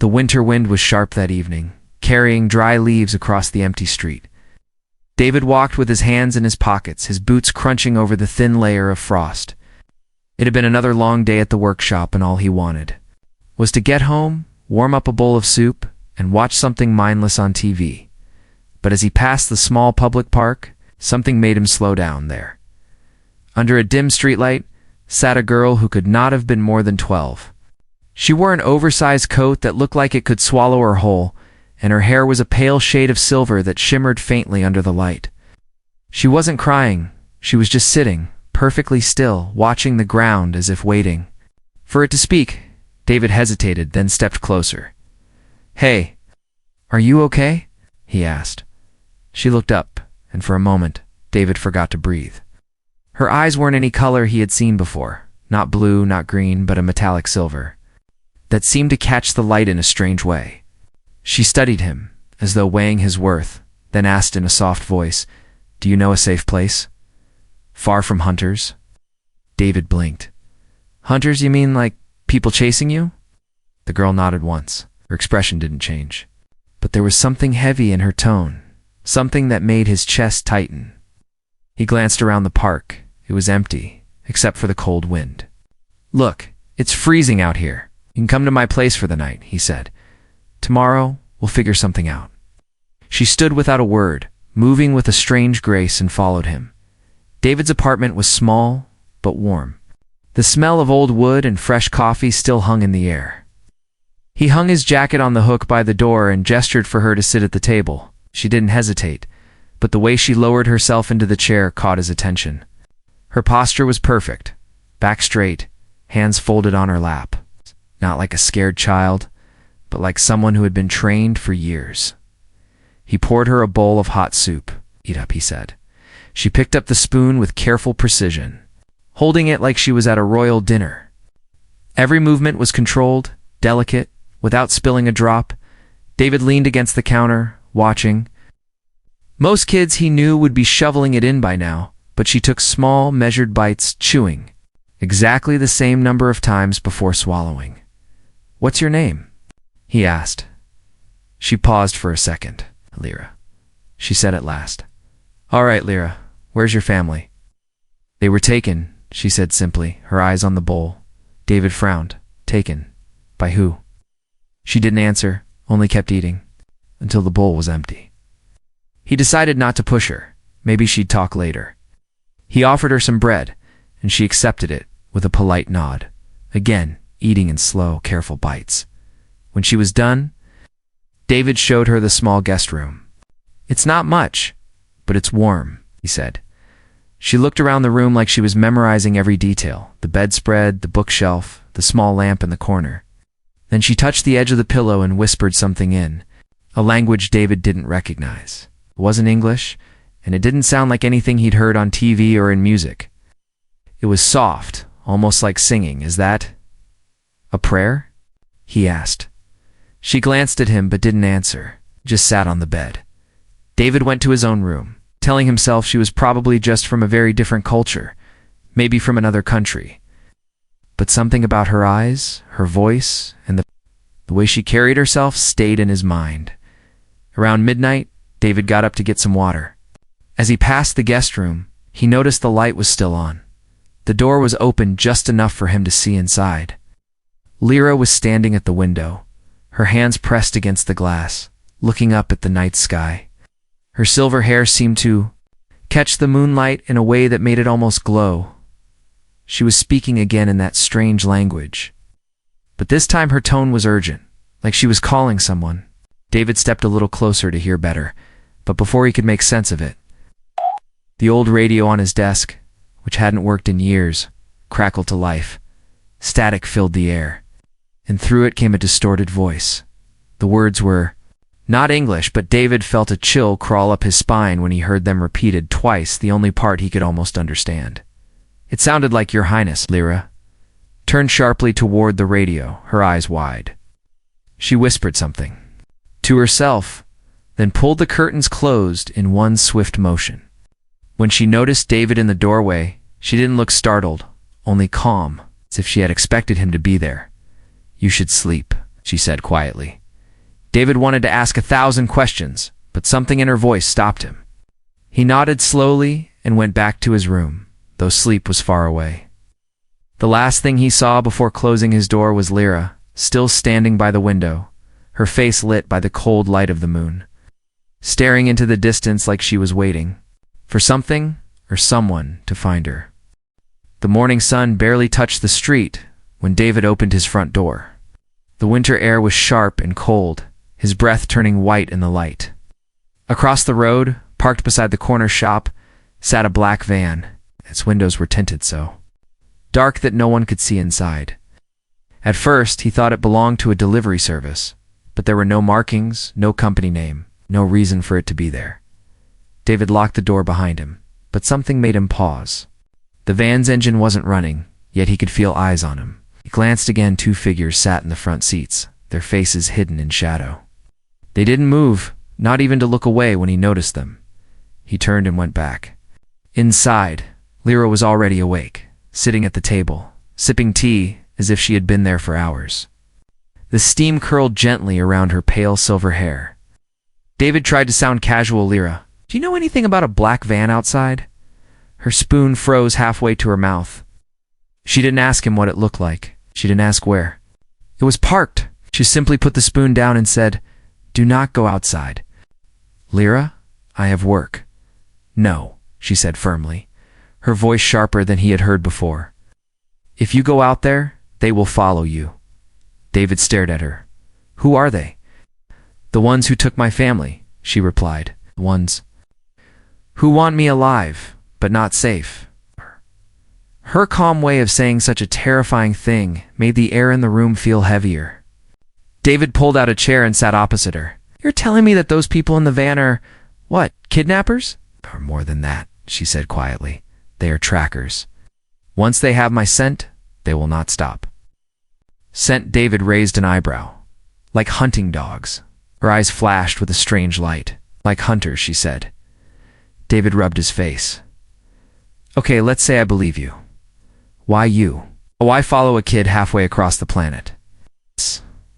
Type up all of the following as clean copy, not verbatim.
The winter wind was sharp that evening, carrying dry leaves across the empty street. David walked with his hands in his pockets, his boots crunching over the thin layer of frost. It had been another long day at the workshop, and all he wanted was to get home, warm up a bowl of soup, and watch something mindless on TV. But as he passed the small public park, something made him slow down there. Under a dim streetlight sat a girl who could not have been more than 12. She wore an oversized coat that looked like it could swallow her whole, and her hair was a pale shade of silver that shimmered faintly under the light. She wasn't crying, she was just sitting, perfectly still, watching the ground as if waiting for it to speak. David hesitated, then stepped closer. "Hey, are you okay?" he asked. She looked up, and for a moment, David forgot to breathe. Her eyes weren't any color he had seen before, not blue, not green, but a metallic silver that seemed to catch the light in a strange way. She studied him, as though weighing his worth, then asked in a soft voice, "Do you know a safe place? Far from hunters?" David blinked. "Hunters, you mean like people chasing you?" The girl nodded once. Her expression didn't change. But there was something heavy in her tone, something that made his chest tighten. He glanced around the park. It was empty, except for the cold wind. "Look, it's freezing out here. You can come to my place for the night," he said. "Tomorrow, we'll figure something out." She stood without a word, moving with a strange grace, and followed him. David's apartment was small, but warm. The smell of old wood and fresh coffee still hung in the air. He hung his jacket on the hook by the door and gestured for her to sit at the table. She didn't hesitate, but the way she lowered herself into the chair caught his attention. Her posture was perfect, back straight, hands folded on her lap. Not like a scared child, but like someone who had been trained for years. He poured her a bowl of hot soup. "Eat up," he said. She picked up the spoon with careful precision, holding it like she was at a royal dinner. Every movement was controlled, delicate, without spilling a drop. David leaned against the counter, watching. Most kids he knew would be shoveling it in by now, but she took small, measured bites, chewing exactly the same number of times before swallowing. "What's your name?" he asked. She paused for a second. "Lyra," she said at last. "All right, Lyra, where's your family?" "They were taken," she said simply, her eyes on the bowl. David frowned. "Taken? By who?" She didn't answer, only kept eating, until the bowl was empty. He decided not to push her. Maybe she'd talk later. He offered her some bread, and she accepted it with a polite nod, again eating in slow, careful bites. When she was done, David showed her the small guest room. "It's not much, but it's warm," he said. She looked around the room like she was memorizing every detail, the bedspread, the bookshelf, the small lamp in the corner. Then she touched the edge of the pillow and whispered something in a language David didn't recognize. It wasn't English, and it didn't sound like anything he'd heard on TV or in music. It was soft, almost like singing. "Is that a prayer?" he asked. She glanced at him but didn't answer, just sat on the bed. David went to his own room, telling himself she was probably just from a very different culture, maybe from another country. But something about her eyes, her voice, and the way she carried herself stayed in his mind. Around midnight, David got up to get some water. As he passed the guest room, he noticed the light was still on. The door was open just enough for him to see inside. Lyra was standing at the window, her hands pressed against the glass, looking up at the night sky. Her silver hair seemed to catch the moonlight in a way that made it almost glow. She was speaking again in that strange language. But this time her tone was urgent, like she was calling someone. David stepped a little closer to hear better, but before he could make sense of it, the old radio on his desk, which hadn't worked in years, crackled to life. Static filled the air, and through it came a distorted voice. The words were not English, but David felt a chill crawl up his spine when he heard them repeated twice, the only part he could almost understand. It sounded like, "Your Highness." Lyra turned sharply toward the radio, her eyes wide. She whispered something to herself, then pulled the curtains closed in one swift motion. When she noticed David in the doorway, she didn't look startled, only calm, as if she had expected him to be there. "You should sleep," she said quietly. David wanted to ask 1,000 questions, but something in her voice stopped him. He nodded slowly and went back to his room, though sleep was far away. The last thing he saw before closing his door was Lyra, still standing by the window, her face lit by the cold light of the moon, staring into the distance like she was waiting for something or someone to find her. The morning sun barely touched the street when David opened his front door. The winter air was sharp and cold, his breath turning white in the light. Across the road, parked beside the corner shop, sat a black van. Its windows were tinted so dark that no one could see inside. At first, he thought it belonged to a delivery service, but there were no markings, no company name, no reason for it to be there. David locked the door behind him, but something made him pause. The van's engine wasn't running, yet he could feel eyes on him. He glanced again. 2 figures sat in the front seats, their faces hidden in shadow. They didn't move, not even to look away when he noticed them. He turned and went back. Inside, Lyra was already awake, sitting at the table, sipping tea as if she had been there for hours. The steam curled gently around her pale silver hair. David tried to sound casual. Lyra, do you know anything about a black van outside? Her spoon froze halfway to her mouth. She didn't ask him what it looked like. She didn't ask where. It was parked. She simply put the spoon down and said, "Do not go outside." Lyra, I have work. No, she said firmly, her voice sharper than he had heard before. If you go out there, they will follow you. David stared at her. Who are they? The ones who took my family, she replied. The ones who want me alive, but not safe. Her calm way of saying such a terrifying thing made the air in the room feel heavier. David pulled out a chair and sat opposite her. You're telling me that those people in the van are, what, kidnappers? Or more than that, she said quietly. They are trackers. Once they have my scent, they will not stop. Scent? David raised an eyebrow. Like hunting dogs. Her eyes flashed with a strange light. Like hunters, she said. David rubbed his face. Okay, let's say I believe you. Why you? Why follow a kid halfway across the planet?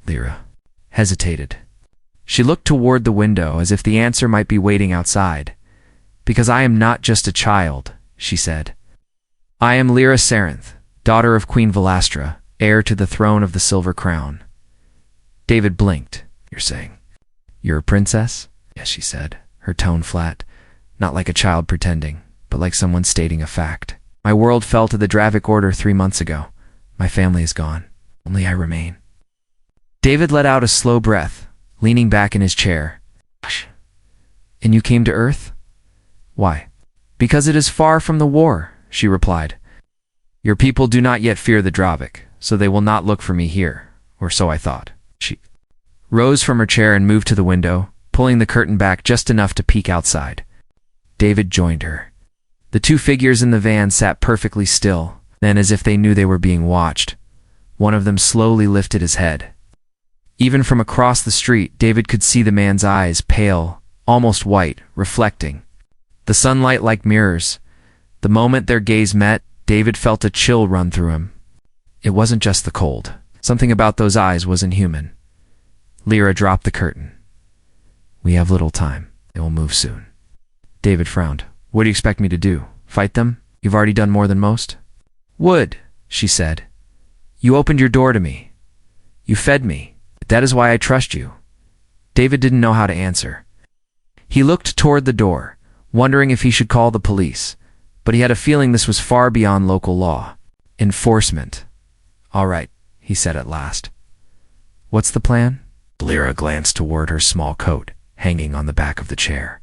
Lyra hesitated. She looked toward the window as if the answer might be waiting outside. Because I am not just a child, she said. I am Lyra Sarenth, daughter of Queen Velastra, heir to the throne of the Silver Crown. David blinked. You're saying you're a princess? Yes, she said, her tone flat, not like a child pretending, but like someone stating a fact. My world fell to the Dravic Order 3 months ago. My family is gone. Only I remain. David let out a slow breath, leaning back in his chair. And you came to Earth? Why? Because it is far from the war, she replied. Your people do not yet fear the Dravic, so they will not look for me here, or so I thought. She rose from her chair and moved to the window, pulling the curtain back just enough to peek outside. David joined her. The 2 figures in the van sat perfectly still, then as if they knew they were being watched. One of them slowly lifted his head. Even from across the street, David could see the man's eyes, pale, almost white, reflecting the sunlight like mirrors. The moment their gaze met, David felt a chill run through him. It wasn't just the cold. Something about those eyes wasn't human. Lyra dropped the curtain. We have little time. They will move soon. David frowned. What do you expect me to do? Fight them? You've already done more than most. Would, she said. You opened your door to me. You fed me. That is why I trust you. David didn't know how to answer. He looked toward the door, wondering if he should call the police, but he had a feeling this was far beyond local law. Enforcement. All right, he said at last. What's the plan? Lyra glanced toward her small coat, hanging on the back of the chair.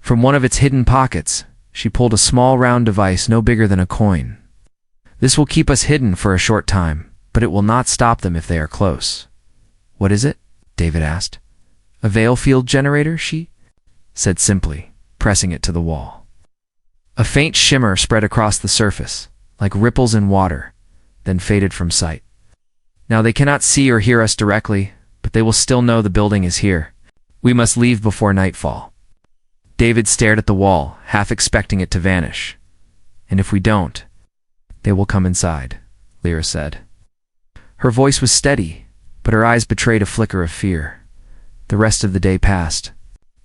From one of its hidden pockets, she pulled a small round device no bigger than a coin. This will keep us hidden for a short time, but it will not stop them if they are close. What is it? David asked. A veil field generator, she said simply, pressing it to the wall. A faint shimmer spread across the surface, like ripples in water, then faded from sight. Now they cannot see or hear us directly, but they will still know the building is here. We must leave before nightfall. David stared at the wall, half expecting it to vanish. And if we don't, they will come inside, Lyra said. Her voice was steady, but her eyes betrayed a flicker of fear. The rest of the day passed.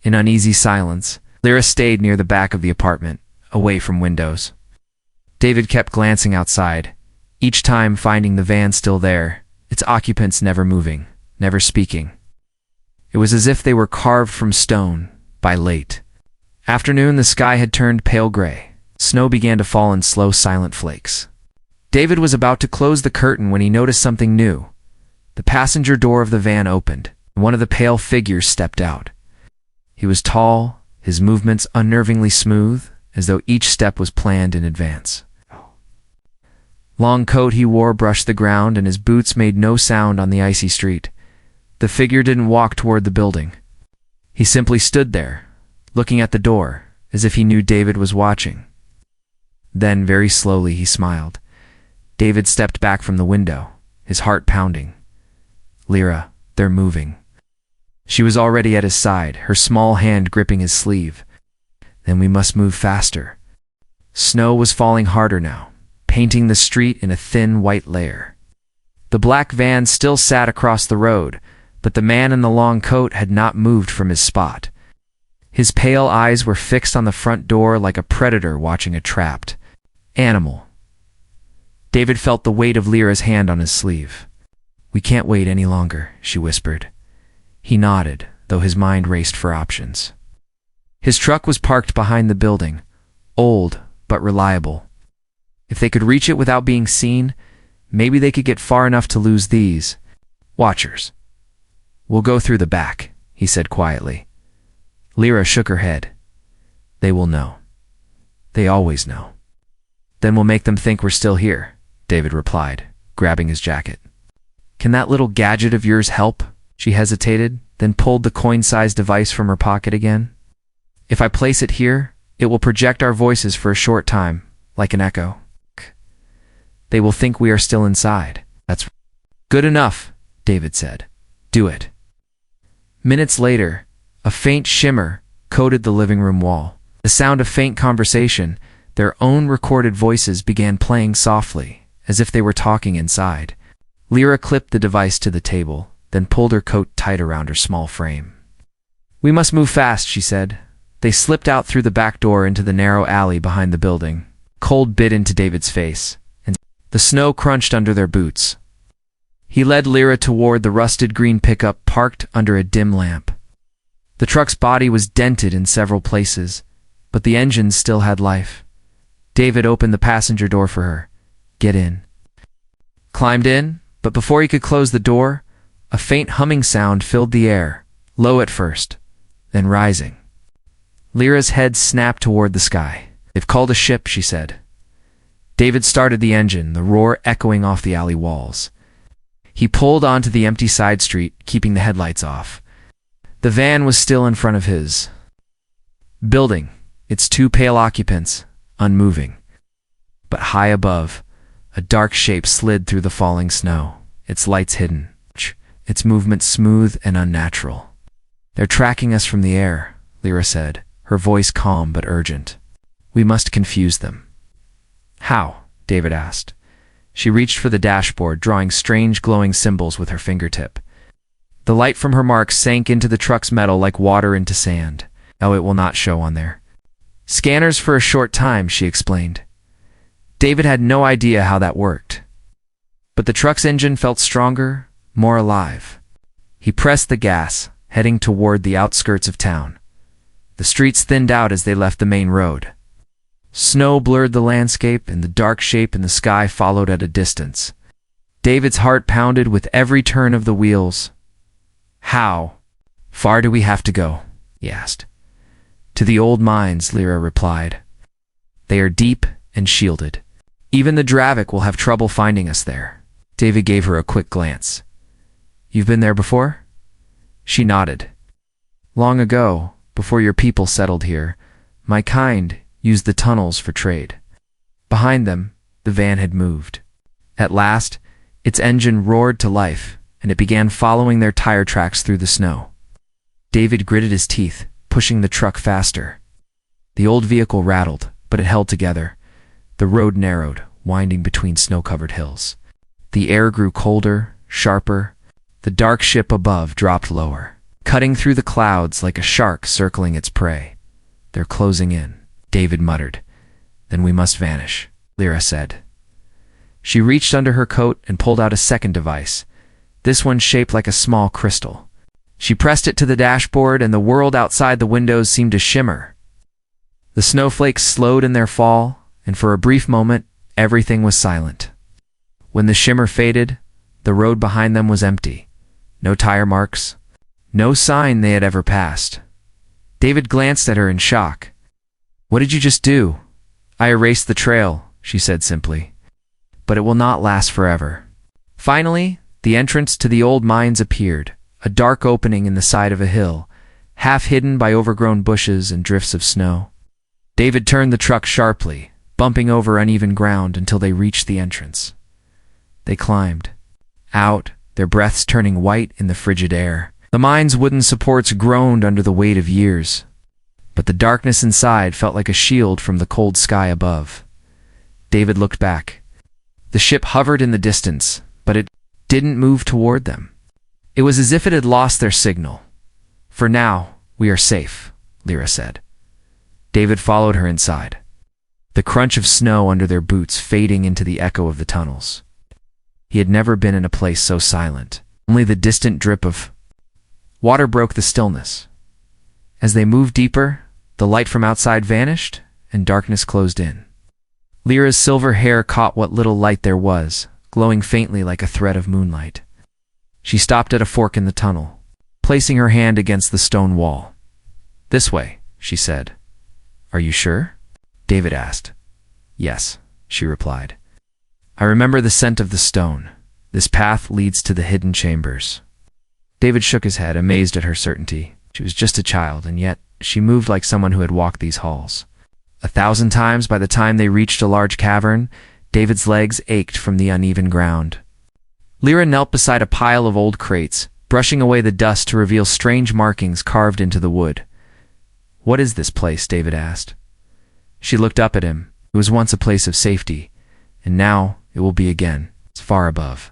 In uneasy silence, Lyra stayed near the back of the apartment, away from windows. David kept glancing outside, each time finding the van still there, its occupants never moving, never speaking. It was as if they were carved from stone by late. Afternoon, the sky had turned pale gray. Snow began to fall in slow, silent flakes. David was about to close the curtain when he noticed something new. The passenger door of the van opened, and one of the pale figures stepped out. He was tall, his movements unnervingly smooth, as though each step was planned in advance. Long coat he wore brushed the ground, and his boots made no sound on the icy street. The figure didn't walk toward the building. He simply stood there, looking at the door, as if he knew David was watching. Then, very slowly, he smiled. David stepped back from the window, his heart pounding. "Lyra, they're moving." She was already at his side, her small hand gripping his sleeve. "Then we must move faster." Snow was falling harder now, painting the street in a thin white layer. The black van still sat across the road, but the man in the long coat had not moved from his spot. His pale eyes were fixed on the front door like a predator watching a trapped animal. David felt the weight of Lyra's hand on his sleeve. "We can't wait any longer," she whispered. He nodded, though his mind raced for options. His truck was parked behind the building, old but reliable. If they could reach it without being seen, maybe they could get far enough to lose these watchers. "We'll go through the back," he said quietly. Lyra shook her head. "They will know. They always know." "Then we'll make them think we're still here," David replied, grabbing his jacket. "Can that little gadget of yours help?" She hesitated, then pulled the coin-sized device from her pocket again. "If I place it here, it will project our voices for a short time, like an echo. They will think we are still inside." "That's good enough," David said. "Do it." Minutes later, a faint shimmer coated the living room wall. The sound of faint conversation, their own recorded voices, began playing softly, as if they were talking inside. Lyra clipped the device to the table, then pulled her coat tight around her small frame. "We must move fast," she said. They slipped out through the back door into the narrow alley behind the building. Cold bit into David's face, and the snow crunched under their boots. He led Lyra toward the rusted green pickup parked under a dim lamp. The truck's body was dented in several places, but the engine still had life. David opened the passenger door for her. "Get in." Climbed in, but before he could close the door, a faint humming sound filled the air, low at first, then rising. Lyra's head snapped toward the sky. "They've called a ship," she said. David started the engine, the roar echoing off the alley walls. He pulled onto the empty side street, keeping the headlights off. The van was still in front of his building, its two pale occupants, unmoving. But high above, a dark shape slid through the falling snow, its lights hidden, its movement smooth and unnatural. "They're tracking us from the air," Lyra said, her voice calm but urgent. "We must confuse them." "How?" David asked. She reached for the dashboard, drawing strange glowing symbols with her fingertip. The light from her marks sank into the truck's metal like water into sand. "Oh, it will not show on there." "Scanners for a short time," she explained. David had no idea how that worked. But the truck's engine felt stronger, more alive. He pressed the gas, heading toward the outskirts of town. The streets thinned out as they left the main road. Snow blurred the landscape, and the dark shape in the sky followed at a distance. David's heart pounded with every turn of the wheels. "How far do we have to go?" he asked. "To the old mines," Lyra replied. "They are deep and shielded. Even the Dravik will have trouble finding us there." David gave her a quick glance. "You've been there before?" She nodded. "Long ago, before your people settled here, my kind used the tunnels for trade." Behind them, the van had moved. At last, its engine roared to life, and it began following their tire tracks through the snow. David gritted his teeth, pushing the truck faster. The old vehicle rattled, but it held together. The road narrowed, winding between snow-covered hills. The air grew colder, sharper. The dark ship above dropped lower, cutting through the clouds like a shark circling its prey. "They're closing in," David muttered. "Then we must vanish," Lyra said. She reached under her coat and pulled out a second device, this one shaped like a small crystal. She pressed it to the dashboard, and the world outside the windows seemed to shimmer. The snowflakes slowed in their fall, and for a brief moment, everything was silent. When the shimmer faded, the road behind them was empty. No tire marks, no sign they had ever passed. David glanced at her in shock. "What did you just do?" "I erased the trail," she said simply. "But it will not last forever." Finally, the entrance to the old mines appeared, a dark opening in the side of a hill, half hidden by overgrown bushes and drifts of snow. David turned the truck sharply, bumping over uneven ground until they reached the entrance. They climbed out, their breaths turning white in the frigid air. The mine's wooden supports groaned under the weight of years, but the darkness inside felt like a shield from the cold sky above. David looked back. The ship hovered in the distance, but it didn't move toward them. It was as if it had lost their signal. "For now, we are safe," Lyra said. David followed her inside, the crunch of snow under their boots fading into the echo of the tunnels. He had never been in a place so silent. Only the distant drip of water broke the stillness. As they moved deeper, the light from outside vanished, and darkness closed in. Lyra's silver hair caught what little light there was, glowing faintly like a thread of moonlight. She stopped at a fork in the tunnel, placing her hand against the stone wall. "This way," she said. "Are you sure?" David asked. "Yes," she replied. "I remember the scent of the stone. This path leads to the hidden chambers." David shook his head, amazed at her certainty. She was just a child, and yet she moved like someone who had walked these halls. 1,000 times by the time they reached a large cavern, David's legs ached from the uneven ground. Lyra knelt beside a pile of old crates, brushing away the dust to reveal strange markings carved into the wood. "What is this place?" David asked. She looked up at him. It was once a place of safety, and now it will be again. It's far above.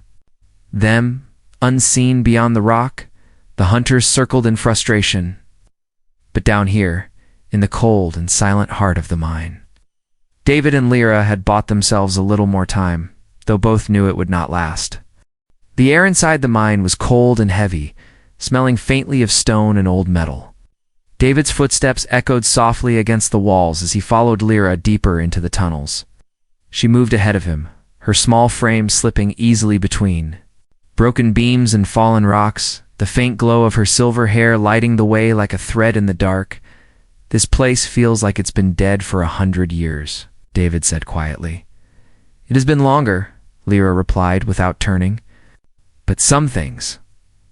Them, unseen beyond the rock, the hunters circled in frustration. But down here, in the cold and silent heart of the mine. David and Lyra had bought themselves a little more time, though both knew it would not last. The air inside the mine was cold and heavy, smelling faintly of stone and old metal. David's footsteps echoed softly against the walls as he followed Lyra deeper into the tunnels. She moved ahead of him, her small frame slipping easily between broken beams and fallen rocks, the faint glow of her silver hair lighting the way like a thread in the dark. "This place feels like it's been dead for 100 years, David said quietly. "It has been longer," Lyra replied without turning. "But some things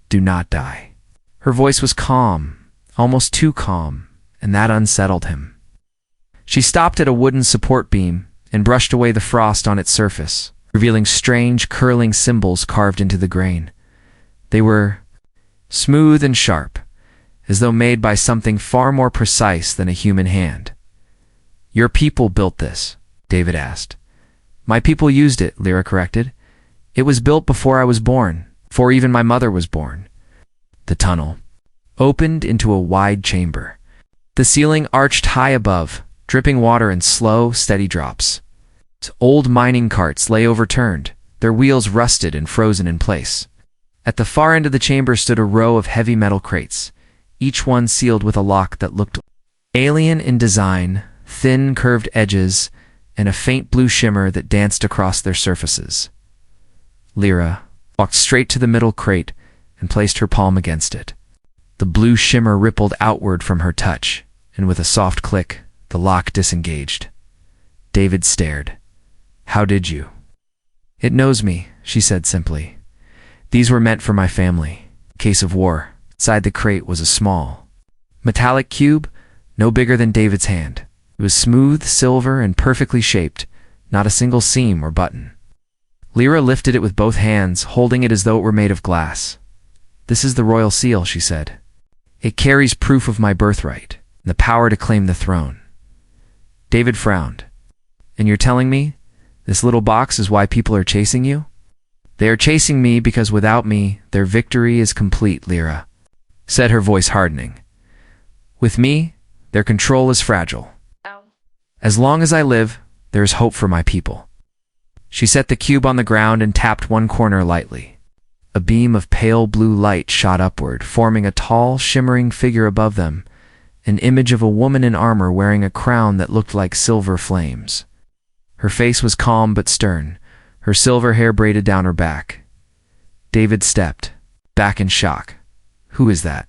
do not die." Her voice was calm, almost too calm, and that unsettled him. She stopped at a wooden support beam and brushed away the frost on its surface, revealing strange, curling symbols carved into the grain. They were smooth and sharp, as though made by something far more precise than a human hand. "Your people built this?" David asked. "My people used it," Lyra corrected. "It was built before I was born, before even my mother was born." The tunnel opened into a wide chamber. The ceiling arched high above, dripping water in slow, steady drops. Old mining carts lay overturned, their wheels rusted and frozen in place. At the far end of the chamber stood a row of heavy metal crates, each one sealed with a lock that looked alien in design, thin curved edges, and a faint blue shimmer that danced across their surfaces. Lyra walked straight to the middle crate and placed her palm against it. The blue shimmer rippled outward from her touch, and with a soft click, the lock disengaged. David stared. "How did you?" "It knows me," she said simply. "These were meant for my family, in case of war." Inside the crate was a small, metallic cube, no bigger than David's hand. It was smooth, silver, and perfectly shaped, not a single seam or button. Lyra lifted it with both hands, holding it as though it were made of glass. "This is the royal seal," she said. "It carries proof of my birthright, and the power to claim the throne." David frowned. "And you're telling me this little box is why people are chasing you?" They are chasing me because without me, their victory is complete, Lyra said, her voice hardening. With me, their control is fragile. Ow. As long as I live, there is hope for my people. She set the cube on the ground and tapped one corner lightly. A beam of pale blue light shot upward, forming a tall, shimmering figure above them, an image of a woman in armor wearing a crown that looked like silver flames. Her face was calm but stern, her silver hair braided down her back. David stepped back in shock. Who is that?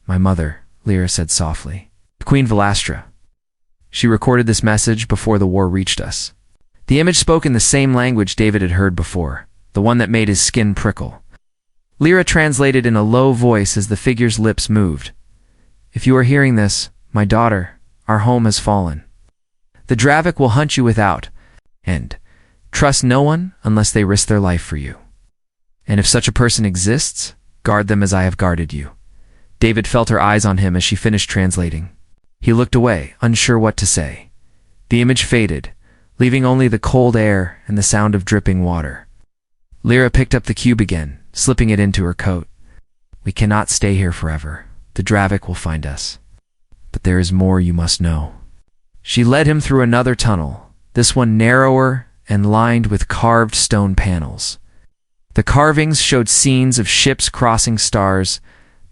My mother, Lyra said softly. Queen Velastra. She recorded this message before the war reached us. The image spoke in the same language David had heard before, the one that made his skin prickle. Lyra translated in a low voice as the figure's lips moved. If you are hearing this, my daughter, our home has fallen. The Dravik will hunt you without, and trust no one unless they risk their life for you. And if such a person exists, guard them as I have guarded you. David felt her eyes on him as she finished translating. He looked away, unsure what to say. The image faded, leaving only the cold air and the sound of dripping water. Lyra picked up the cube again, slipping it into her coat. We cannot stay here forever. The Dravik will find us. But there is more you must know. She led him through another tunnel, this one narrower and lined with carved stone panels. The carvings showed scenes of ships crossing stars,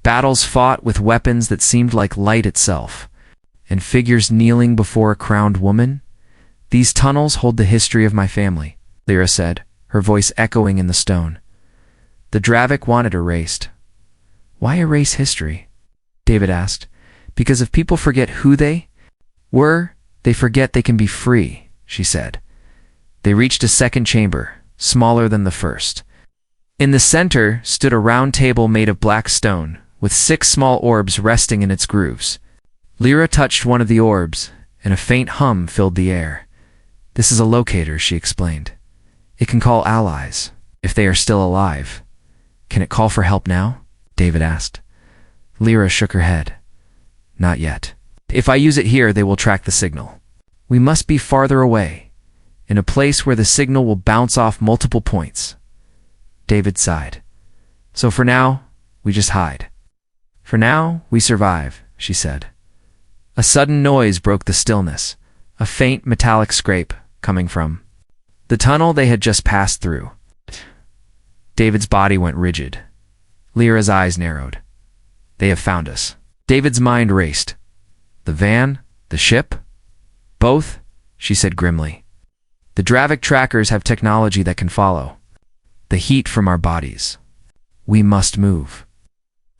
battles fought with weapons that seemed like light itself, and figures kneeling before a crowned woman. These tunnels hold the history of my family, Lyra said, her voice echoing in the stone. The Dravik wanted erased. Why erase history? David asked. Because if people forget who they were, they forget they can be free, she said. They reached a second chamber, smaller than the first. In the center stood a round table made of black stone, with 6 small orbs resting in its grooves. Lyra touched one of the orbs, and a faint hum filled the air. This is a locator, she explained. It can call allies, if they are still alive. Can it call for help now? David asked. Lyra shook her head. Not yet. If I use it here, they will track the signal. We must be farther away, in a place where the signal will bounce off multiple points. David sighed. So for now, we just hide. For now, we survive, she said. A sudden noise broke the stillness, a faint metallic scrape coming from the tunnel they had just passed through. David's body went rigid. Lyra's eyes narrowed. They have found us. David's mind raced. The van? The ship? Both? She said grimly. The Dravik trackers have technology that can follow the heat from our bodies. We must move.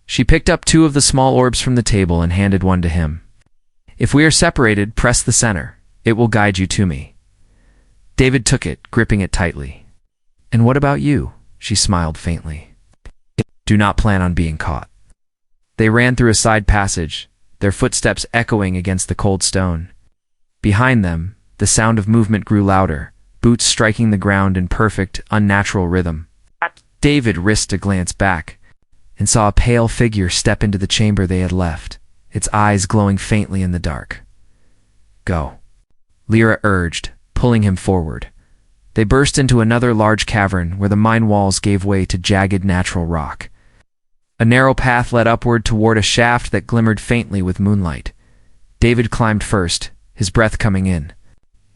She picked up 2 of the small orbs from the table and handed one to him. If we are separated, press the center. It will guide you to me. David took it, gripping it tightly. And what about you? She smiled faintly. Do not plan on being caught. They ran through a side passage, their footsteps echoing against the cold stone. Behind them, the sound of movement grew louder, boots striking the ground in perfect, unnatural rhythm. David risked a glance back and saw a pale figure step into the chamber they had left, its eyes glowing faintly in the dark. Go, Lyra urged, pulling him forward. They burst into another large cavern where the mine walls gave way to jagged natural rock. A narrow path led upward toward a shaft that glimmered faintly with moonlight. David climbed first, his breath coming in.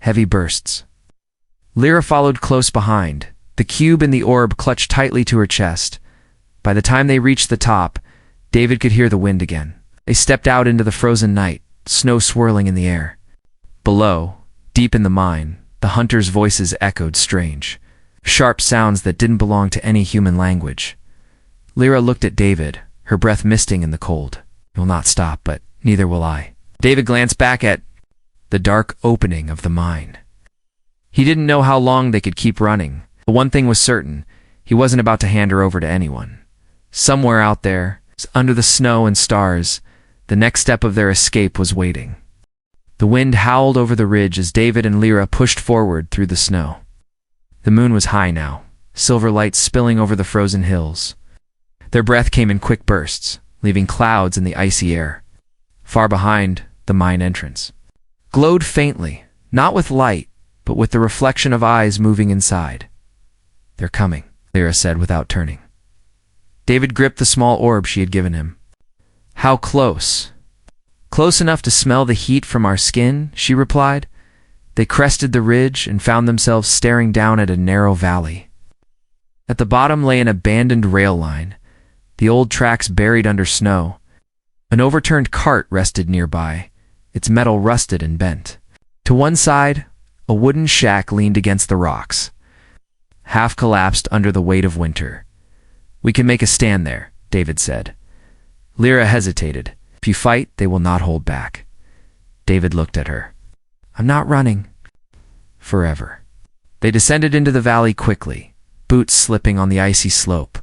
Heavy bursts. Lyra followed close behind, the cube and the orb clutched tightly to her chest. By the time they reached the top, David could hear the wind again. They stepped out into the frozen night, snow swirling in the air. Below, deep in the mine, the hunters' voices echoed strange, sharp sounds that didn't belong to any human language. Lyra looked at David, her breath misting in the cold. You'll not stop, but neither will I. David glanced back at the dark opening of the mine. He didn't know how long they could keep running, but one thing was certain, he wasn't about to hand her over to anyone. Somewhere out there, under the snow and stars, the next step of their escape was waiting. The wind howled over the ridge as David and Lyra pushed forward through the snow. The moon was high now, silver light spilling over the frozen hills. Their breath came in quick bursts, leaving clouds in the icy air. Far behind, the mine entrance glowed faintly, not with light, but with the reflection of eyes moving inside. They're coming. Lyra said without turning. David gripped the small orb she had given him. How close? Close enough to smell the heat from our skin, she replied. They crested the ridge and found themselves staring down at a narrow valley. At the bottom lay an abandoned rail line, the old tracks buried under snow. An overturned cart rested nearby, its metal rusted and bent. To one side, a wooden shack leaned against the rocks, half collapsed under the weight of winter. We can make a stand there, David said. Lyra hesitated. If you fight, they will not hold back. David looked at her. I'm not running. Forever. They descended into the valley quickly, boots slipping on the icy slope.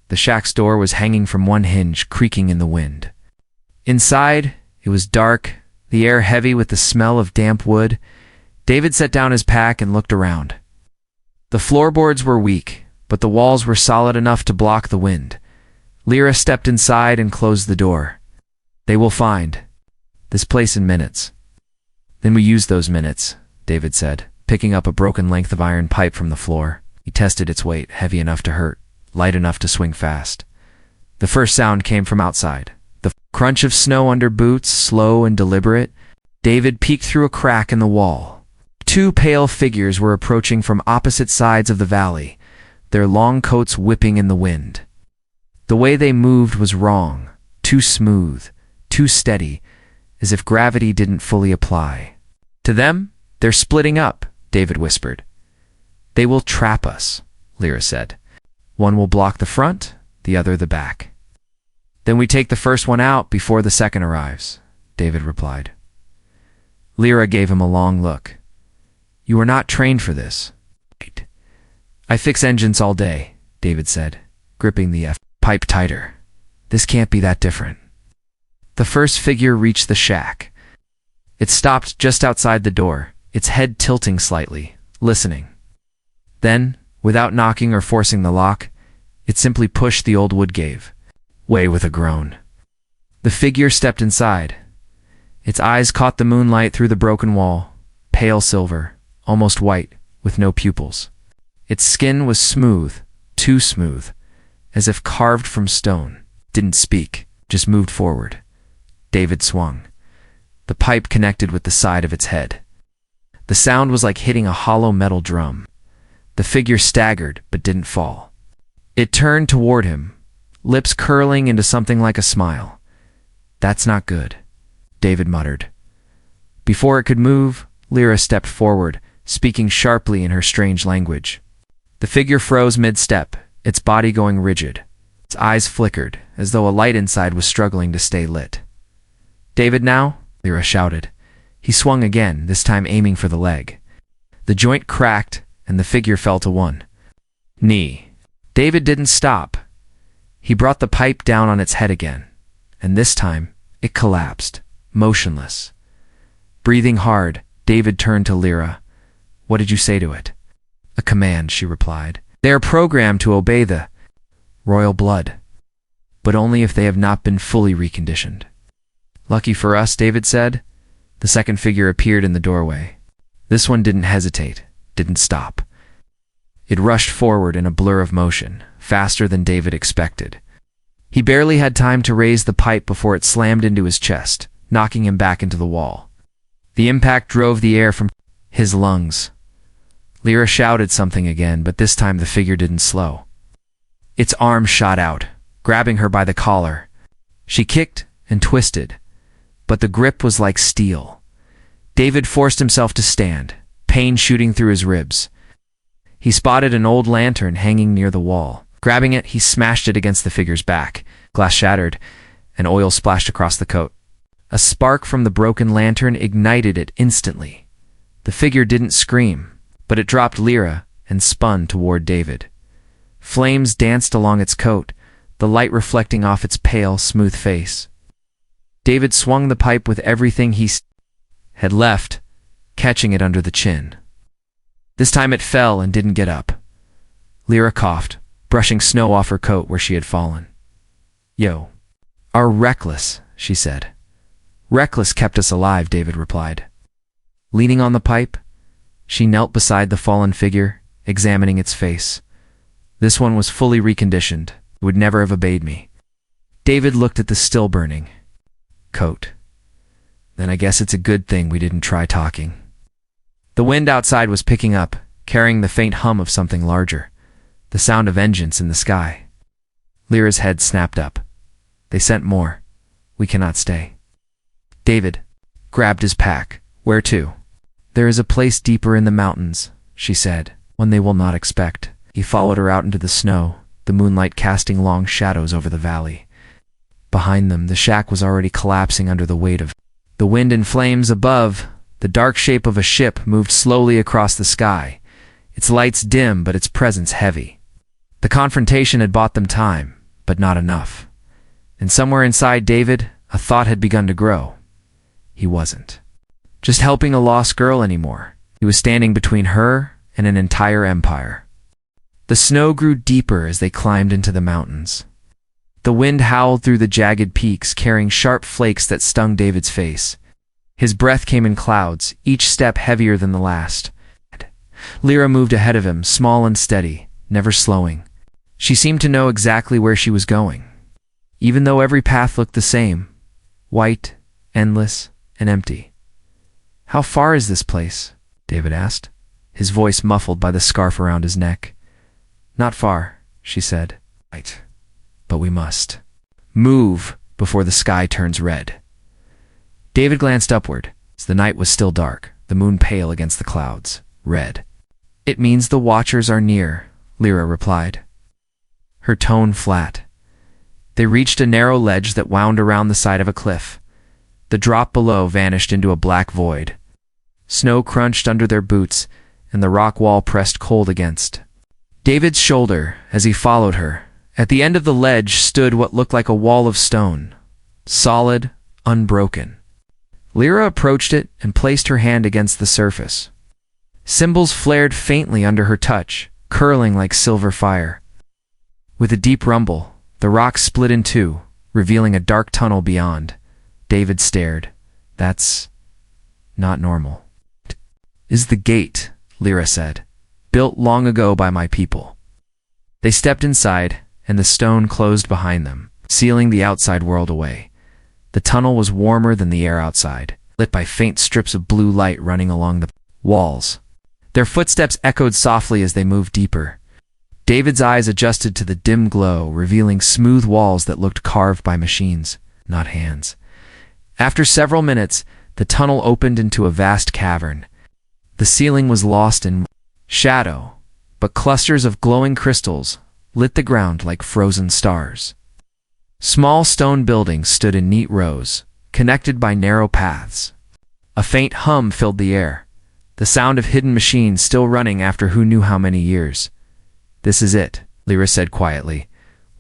The shack's door was hanging from one hinge, creaking in the wind. Inside, it was dark, the air heavy with the smell of damp wood. David set down his pack and looked around. The floorboards were weak, but the walls were solid enough to block the wind. Lyra stepped inside and closed the door. They will find this place in minutes. Then we use those minutes, David said, picking up a broken length of iron pipe from the floor. He tested its weight, heavy enough to hurt, light enough to swing fast. The first sound came from outside. The crunch of snow under boots, slow and deliberate. David peeked through a crack in the wall. Two pale figures were approaching from opposite sides of the valley, their long coats whipping in the wind. The way they moved was wrong, too smooth, too steady, as if gravity didn't fully apply. To them, they're splitting up, David whispered. They will trap us, Lyra said. One will block the front, the other the back. Then we take the first one out before the second arrives, David replied. Lyra gave him a long look. You are not trained for this. I fix engines all day, David said, gripping the pipe tighter. This can't be that different. The first figure reached the shack. It stopped just outside the door, its head tilting slightly, listening. Then, without knocking or forcing the lock, it simply pushed the old wood gate away with a groan. The figure stepped inside. Its eyes caught the moonlight through the broken wall, pale silver, almost white, with no pupils. Its skin was smooth, too smooth, as if carved from stone. Didn't speak, just moved forward. David swung. The pipe connected with the side of its head. The sound was like hitting a hollow metal drum. The figure staggered, but didn't fall. It turned toward him, lips curling into something like a smile. That's not good, David muttered. Before it could move, Lyra stepped forward, speaking sharply in her strange language. The figure froze mid-step, its body going rigid. Its eyes flickered, as though a light inside was struggling to stay lit. David now? Lyra shouted. He swung again, this time aiming for the leg. The joint cracked, and the figure fell to one knee. David didn't stop. He brought the pipe down on its head again, and this time it collapsed, motionless. Breathing hard, David turned to Lyra. What did you say to it? A command, she replied. They are programmed to obey the royal blood, but only if they have not been fully reconditioned. Lucky for us, David said. The second figure appeared in the doorway. This one didn't hesitate, didn't stop. It rushed forward in a blur of motion, faster than David expected. He barely had time to raise the pipe before it slammed into his chest, knocking him back into the wall. The impact drove the air from his lungs. Lyra shouted something again, but this time the figure didn't slow. Its arm shot out, grabbing her by the collar. She kicked and twisted, but the grip was like steel. David forced himself to stand, pain shooting through his ribs. He spotted an old lantern hanging near the wall. Grabbing it, he smashed it against the figure's back. Glass shattered, and oil splashed across the coat. A spark from the broken lantern ignited it instantly. The figure didn't scream, but it dropped Lyra and spun toward David. Flames danced along its coat, the light reflecting off its pale, smooth face. David swung the pipe with everything he had left, catching it under the chin. This time it fell and didn't get up. Lyra coughed, brushing snow off her coat where she had fallen. Yo. Our reckless, she said. Reckless kept us alive, David replied. Leaning on the pipe, she knelt beside the fallen figure, examining its face. This one was fully reconditioned. It would never have obeyed me. David looked at the still-burning coat. Then I guess it's a good thing we didn't try talking. The wind outside was picking up, carrying the faint hum of something larger, the sound of engines in the sky. Lyra's head snapped up. They sent more. We cannot stay. David grabbed his pack. Where to? There is a place deeper in the mountains, she said, one they will not expect. He followed her out into the snow, the moonlight casting long shadows over the valley. Behind them, the shack was already collapsing under the weight of the wind and flames above. The dark shape of a ship moved slowly across the sky, its lights dim but its presence heavy. The confrontation had bought them time, but not enough. And somewhere inside David, a thought had begun to grow. He wasn't just helping a lost girl anymore. He was standing between her and an entire empire. The snow grew deeper as they climbed into the mountains. The wind howled through the jagged peaks, carrying sharp flakes that stung David's face. His breath came in clouds, each step heavier than the last. Lyra moved ahead of him, small and steady, never slowing. She seemed to know exactly where she was going, even though every path looked the same, white, endless, and empty. "How far is this place?" David asked, his voice muffled by the scarf around his neck. "Not far," she said. "Right. But we must move before the sky turns red." David glanced upward. The night was still dark, the moon pale against the clouds. Red. "It means the Watchers are near," Lyra replied, her tone flat. They reached a narrow ledge that wound around the side of a cliff. The drop below vanished into a black void. Snow crunched under their boots, and the rock wall pressed cold against David's shoulder as he followed her. At the end of the ledge stood what looked like a wall of stone, solid, unbroken. Lyra approached it and placed her hand against the surface. Symbols flared faintly under her touch, curling like silver fire. With a deep rumble, the rock split in two, revealing a dark tunnel beyond. David stared. "That's not normal." "Is the gate," Lyra said, "built long ago by my people." They stepped inside, and the stone closed behind them, sealing the outside world away. The tunnel was warmer than the air outside, lit by faint strips of blue light running along the walls. Their footsteps echoed softly as they moved deeper. David's eyes adjusted to the dim glow, revealing smooth walls that looked carved by machines, not hands. After several minutes, the tunnel opened into a vast cavern. The ceiling was lost in shadow, but clusters of glowing crystals lit the ground like frozen stars. Small stone buildings stood in neat rows, connected by narrow paths. A faint hum filled the air, the sound of hidden machines still running after who knew how many years. "This is it," Lyra said quietly.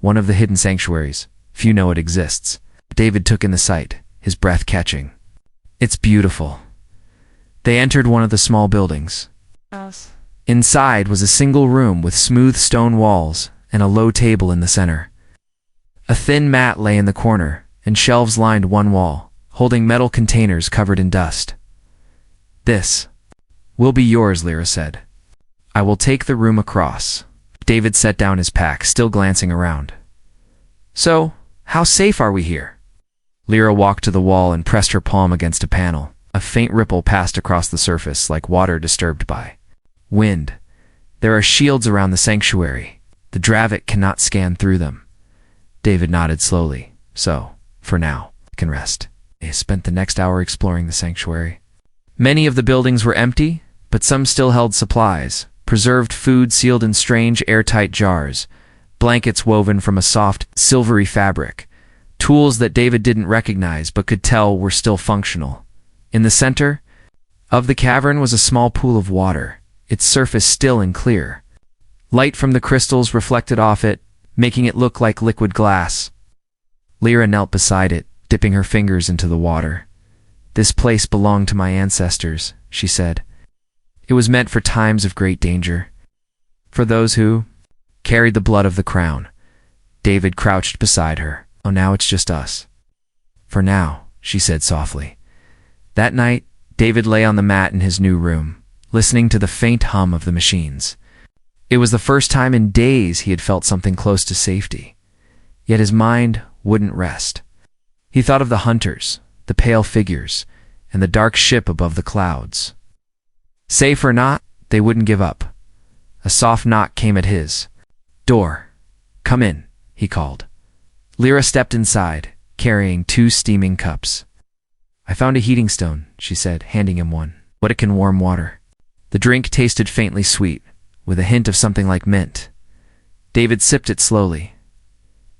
"One of the hidden sanctuaries. Few know it exists." David took in the sight, his breath catching. "It's beautiful." They entered one of the small buildings. Inside was a single room with smooth stone walls and a low table in the center. A thin mat lay in the corner, and shelves lined one wall, holding metal containers covered in dust. "This will be yours," Lyra said. "I will take the room across." David set down his pack, still glancing around. "So, how safe are we here?" Lyra walked to the wall and pressed her palm against a panel. A faint ripple passed across the surface, like water disturbed by wind. "There are shields around the sanctuary. The Dravik cannot scan through them." David nodded slowly. "So, for now, I can rest." They spent the next hour exploring the sanctuary. Many of the buildings were empty, but some still held supplies, preserved food sealed in strange airtight jars, blankets woven from a soft, silvery fabric, tools that David didn't recognize but could tell were still functional. In the center of the cavern was a small pool of water, its surface still and clear. Light from the crystals reflected off it, making it look like liquid glass. Lyra knelt beside it, dipping her fingers into the water. "This place belonged to my ancestors," she said. "It was meant for times of great danger, for those who carried the blood of the crown." David crouched beside her. "Oh, now it's just us." "For now," she said softly. That night, David lay on the mat in his new room, listening to the faint hum of the machines. It was the first time in days he had felt something close to safety. Yet his mind wouldn't rest. He thought of the hunters, the pale figures, and the dark ship above the clouds. Safe or not, they wouldn't give up. A soft knock came at his door. "Come in," he called. Lyra stepped inside, carrying 2 steaming cups. "I found a heating stone," she said, handing him one. "What it can warm water." The drink tasted faintly sweet, with a hint of something like mint. David sipped it slowly.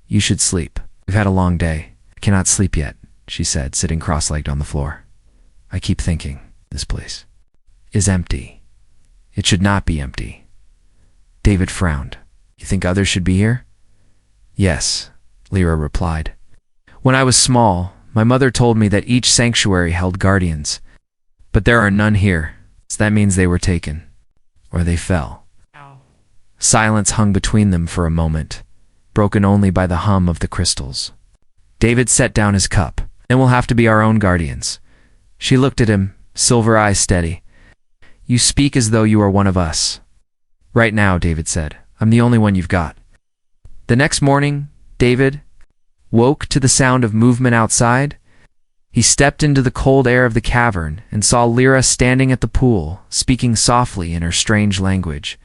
"You should sleep. We've had a long day." "I cannot sleep yet," she said, sitting cross-legged on the floor. "I keep thinking, this place is empty. It should not be empty." David frowned. "You think others should be here?" "Yes," Lyra replied. "When I was small, my mother told me that each sanctuary held guardians. But there are none here, so that means they were taken. Or they fell." Silence hung between them for a moment, broken only by the hum of the crystals. David set down his cup. "Then we'll have to be our own guardians." She looked at him, silver eyes steady. "You speak as though you are one of us." "Right now," David said. "I'm the only one you've got." The next morning, David woke to the sound of movement outside. He stepped into the cold air of the cavern and saw Lyra standing at the pool, speaking softly in her strange language.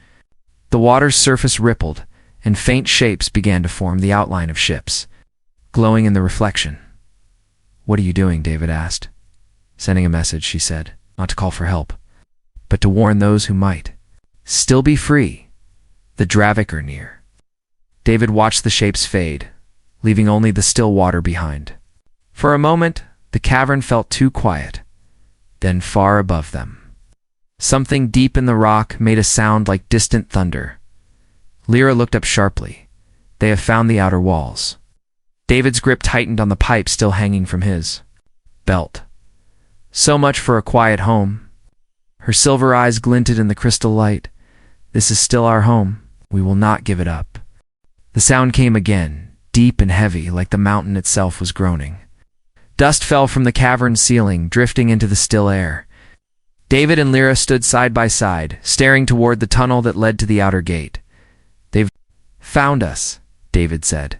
The water's surface rippled, and faint shapes began to form the outline of ships, glowing in the reflection. "What are you doing?" David asked. "Sending a message," she said, "not to call for help, but to warn those who might still be free. The Dravik are near." David watched the shapes fade, leaving only the still water behind. For a moment, the cavern felt too quiet. Then far above them, something deep in the rock made a sound like distant thunder. Lyra looked up sharply. "They have found the outer walls." David's grip tightened on the pipe still hanging from his belt. "So much for a quiet home." Her silver eyes glinted in the crystal light. "This is still our home. We will not give it up." The sound came again, deep and heavy, like the mountain itself was groaning. Dust fell from the cavern's ceiling, drifting into the still air. David and Lyra stood side by side, staring toward the tunnel that led to the outer gate. "They've found us," David said.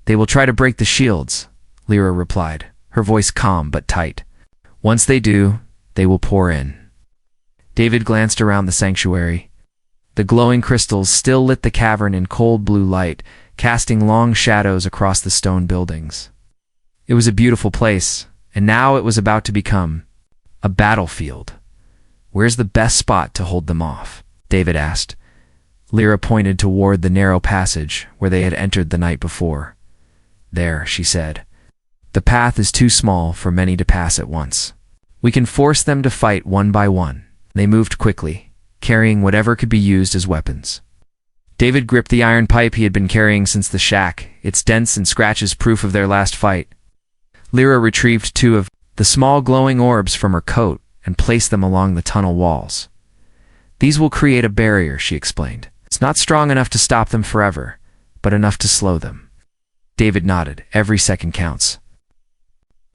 "They will try to break the shields," Lyra replied, her voice calm but tight. "Once they do, they will pour in." David glanced around the sanctuary. The glowing crystals still lit the cavern in cold blue light, casting long shadows across the stone buildings. It was a beautiful place, and now it was about to become a battlefield. "Where's the best spot to hold them off?" David asked. Lyra pointed toward the narrow passage where they had entered the night before. "There," she said. "The path is too small for many to pass at once. We can force them to fight one by one." They moved quickly, carrying whatever could be used as weapons. David gripped the iron pipe he had been carrying since the shack, its dents and scratches proof of their last fight. Lyra retrieved 2 of the small glowing orbs from her coat and placed them along the tunnel walls. "These will create a barrier," she explained. "It's not strong enough to stop them forever, but enough to slow them." David nodded. "Every second counts."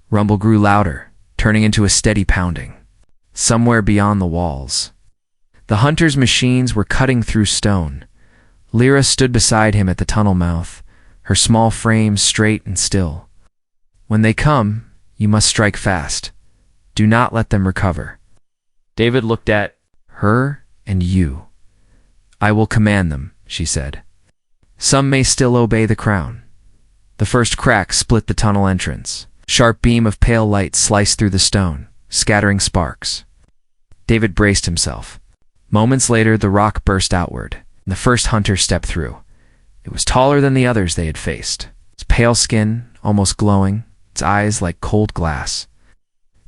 Rumble grew louder, turning into a steady pounding. Somewhere beyond the walls, the hunters' machines were cutting through stone. Lyra stood beside him at the tunnel mouth, her small frame straight and still. "When they come, you must strike fast. Do not let them recover." David looked at her and you. "I will command them," she said. "Some may still obey the crown." The first crack split the tunnel entrance. A sharp beam of pale light sliced through the stone, scattering sparks. David braced himself. Moments later, the rock burst outward, and the first hunter stepped through. It was taller than the others they had faced. Its pale skin, almost glowing, its eyes like cold glass.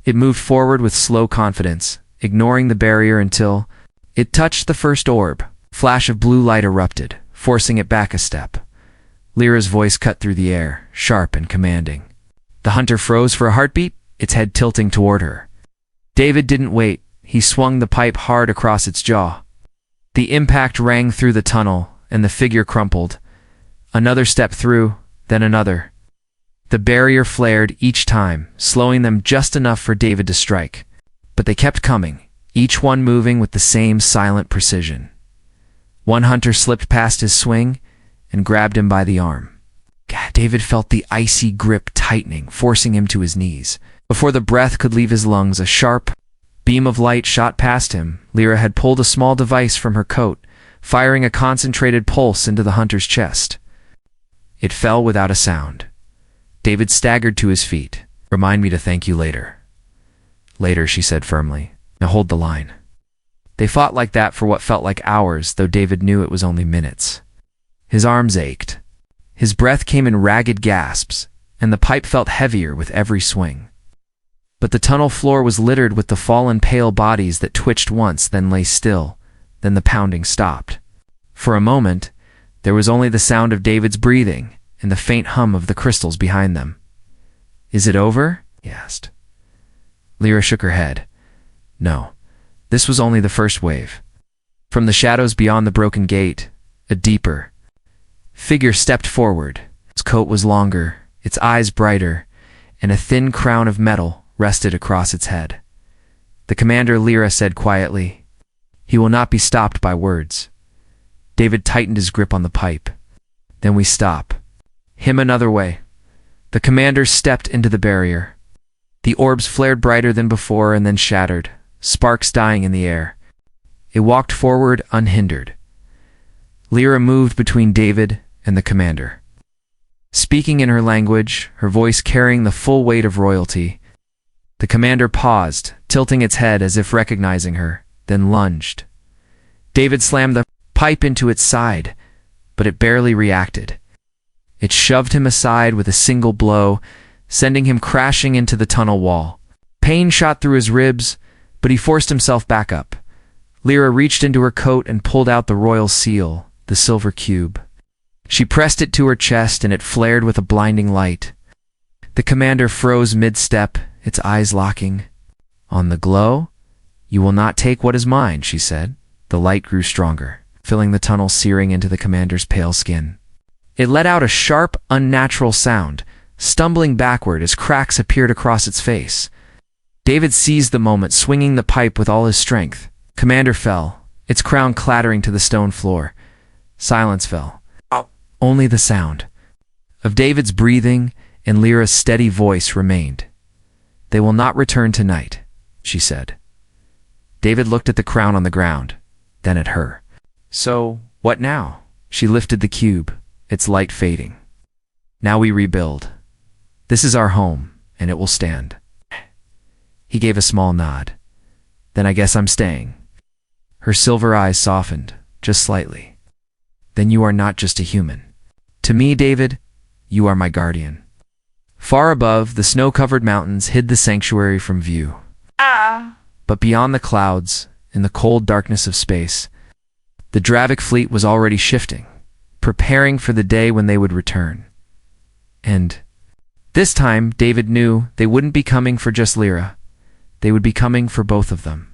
It moved forward with slow confidence, ignoring the barrier until it touched the first orb. A flash of blue light erupted, forcing it back a step. Lyra's voice cut through the air, sharp and commanding. The hunter froze for a heartbeat, its head tilting toward her. David didn't wait. He swung the pipe hard across its jaw. The impact rang through the tunnel, and the figure crumpled. Another step through, then another. The barrier flared each time, slowing them just enough for David to strike. But they kept coming, each one moving with the same silent precision. One hunter slipped past his swing and grabbed him by the arm. David felt the icy grip tightening, forcing him to his knees. Before the breath could leave his lungs, a sharp beam of light shot past him. Lyra had pulled a small device from her coat, firing a concentrated pulse into the hunter's chest. It fell without a sound. David staggered to his feet. "Remind me to thank you later." "Later," she said firmly. "Now hold the line." They fought like that for what felt like hours, though David knew it was only minutes. His arms ached. His breath came in ragged gasps, and the pipe felt heavier with every swing. But the tunnel floor was littered with the fallen pale bodies that twitched once, then lay still. Then the pounding stopped. For a moment, there was only the sound of David's breathing and the faint hum of the crystals behind them. "Is it over?" he asked. Lyra shook her head. No, this was only the first wave. From the shadows beyond the broken gate, a deeper figure stepped forward. Its coat was longer, its eyes brighter, and a thin crown of metal rested across its head. "The commander," Lyra said quietly. "He will not be stopped by words." David tightened his grip on the pipe. "Then we stop him another way." The commander stepped into the barrier. The orbs flared brighter than before and then shattered, sparks dying in the air. It walked forward unhindered. Lyra moved between David and the commander. Speaking in her language, her voice carrying the full weight of royalty, the commander paused, tilting its head as if recognizing her, then lunged. David slammed the pipe into its side, but it barely reacted. It shoved him aside with a single blow, sending him crashing into the tunnel wall. Pain shot through his ribs, but he forced himself back up. Lyra reached into her coat and pulled out the royal seal, the silver cube. She pressed it to her chest and it flared with a blinding light. The commander froze mid-step, its eyes locking. "On the glow? You will not take what is mine," she said. The light grew stronger, filling the tunnel, searing into the commander's pale skin. It let out a sharp, unnatural sound, stumbling backward as cracks appeared across its face. David seized the moment, swinging the pipe with all his strength. Commander fell, its crown clattering to the stone floor. Silence fell. Only the sound of David's breathing and Lyra's steady voice remained. "They will not return tonight," she said. David looked at the crown on the ground, then at her. "So, what now?" She lifted the cube, its light fading. "Now we rebuild. This is our home, and it will stand." He gave a small nod. "Then I guess I'm staying." Her silver eyes softened, just slightly. "Then you are not just a human. To me, David, you are my guardian." Far above, the snow-covered mountains hid the sanctuary from view. But beyond the clouds, in the cold darkness of space, the Dravik fleet was already shifting, preparing for the day when they would return. And this time, David knew they wouldn't be coming for just Lyra. They would be coming for both of them.